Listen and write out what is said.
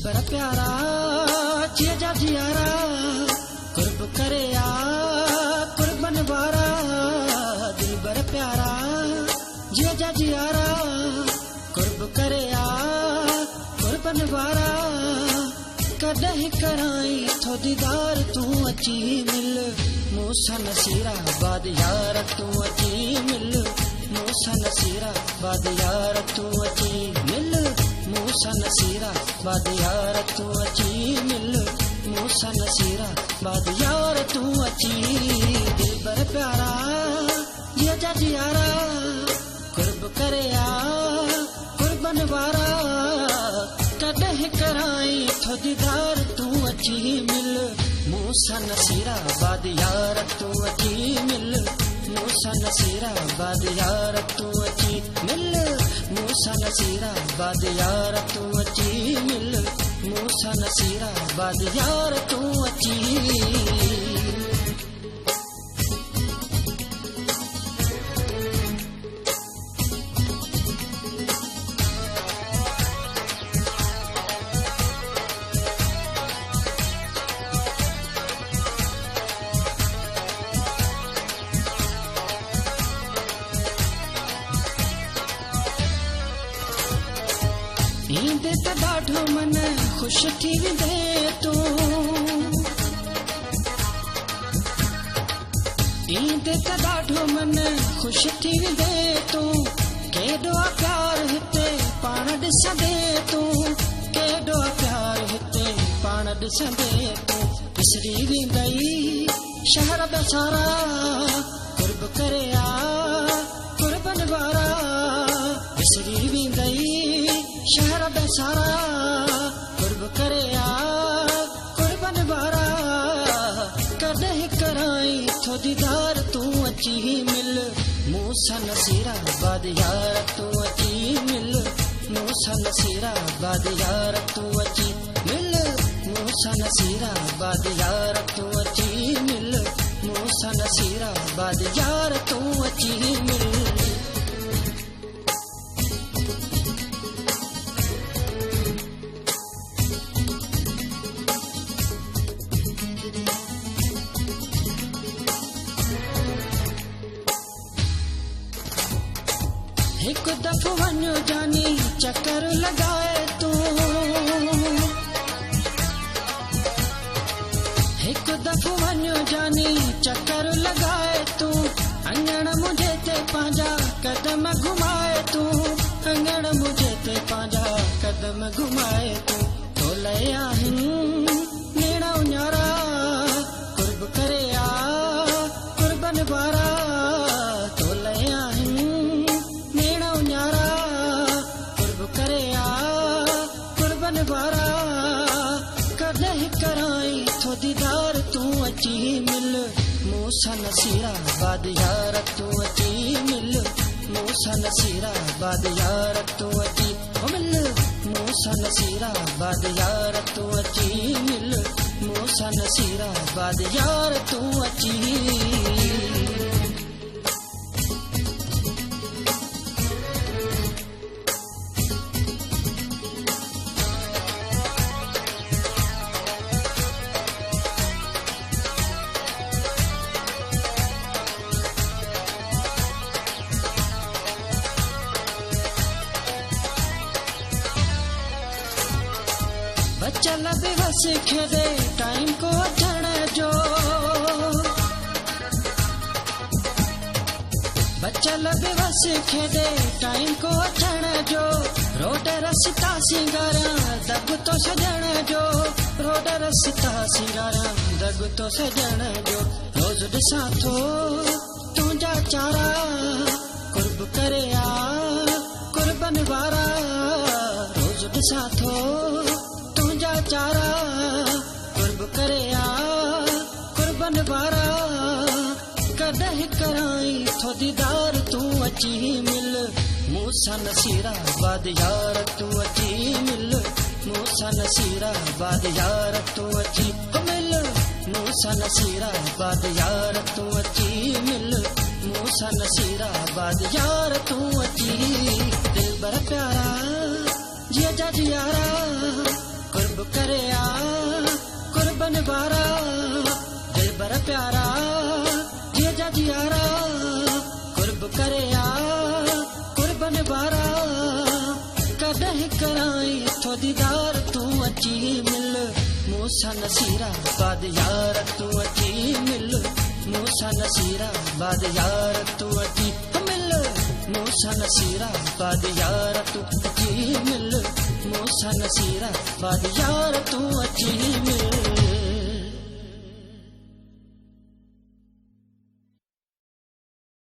बर प्यारा जिया जा जियारा कुर्ब करे आ कुर्बन वारा दिल बर प्यारा जिया जा जियारा कुर्ब करे आ कुर्बन वारा कदहि कराई थो दीदार तू अची मिल मूसा नसीरा बाद यार तू अची मिल मूसा नसीरा बाद यार तू अची मिल मूसा नसीरा बाद यार तू अची मिल मूसा नसीरा बाद यार तू अची दिल बर प्यारा जिया जा जियारा कुर्ब करे आ कुर्बन वारा कदहि कराई थो दीदार तू अची मिल मूसा नसीरा बाद यार तू अची मिल मूसा नसीरा बाद यार तू अची मिल मूसा नसीरा बाद यार तू अची मिल मूसा नसीरा बाद यार तू अची ईंदे त ॾाढो मन खुश थी वेंदे तू ईंदे त ॾाढो मन खुश थी वेंदे तू केॾो प्यार हिते पाण ॾिसंदे तू केॾो प्यार हिते पाण ॾिसंदे तू विसरी वेंदई शहर बेसारा कुर्ब करे आ कुर्बन वारा विसरी वेंदई शहर बेसारा कुर्ब करे आ कुर्बन वारा कदहि कराई थो दीदार तू अची मिल मूसा नसीरा बाद यार तू अची मिल मूसा नसीरा बाद यार तू अची मिल मूसा नसीरा बाद यार तू अची मिल मूसा नसीरा बाद यार तू अची मिल एक दफ़ो वञो जानी चक्कर लगाए तू एक दफ़ो वञो जानी चक्कर लगाए तू अंगण मुझे ते पंहिंजा कदम घुमाए तू अंगण मुझे ते पंहिंजा कदम घुमाए तू तोले आहिनि नेड़ा उन्यारा कुर्ब करे आ कुर्बन वारा तोले आहिनि वारा कदहि कराई थो दीदार तू अची मिल मूसा नसीरा बाद यार तू अची मिल मूसा नसीरा बाद यार तू अची मिल मूसा नसीरा बाद यार तू अची मिल मूसा नसीरा बाद यार तू अची बचल बेवस खेदे टाइम को अचण जो बचल बेवस खेदे टाइम को अचण जो रोड रस्ता सिंगारा दग तो सजण जो रोड रस्ता सिंगारा दग तो सजण जो रोज ॾिसां थो तुंहिंजा चारा कुर्ब करे आ कुर्बन वारा रोज ॾिसां थो चारा कुर्ब करे आ कुर्बन वारा कदहि कराई थो दीदार तू अची मिल मूसा नसीरा बाद यार तू अची मिल मूसा नसीरा बाद यार तू अची मिल मूसा नसीरा बाद यार तू अची मिल मूसा नसीरा बाद यार तू अची दिल बर प्यारा जिया जा जियारा कुर्ब कराई थो दीदार तू अची मिल मूसा नसीरा बाद यार तू अची मिल मूसा नसीरा बाद यार तू अची मिल मूसा नसीरा बाद यार तू अची मिल मूसा नसीरा बाद यार तू अची मिल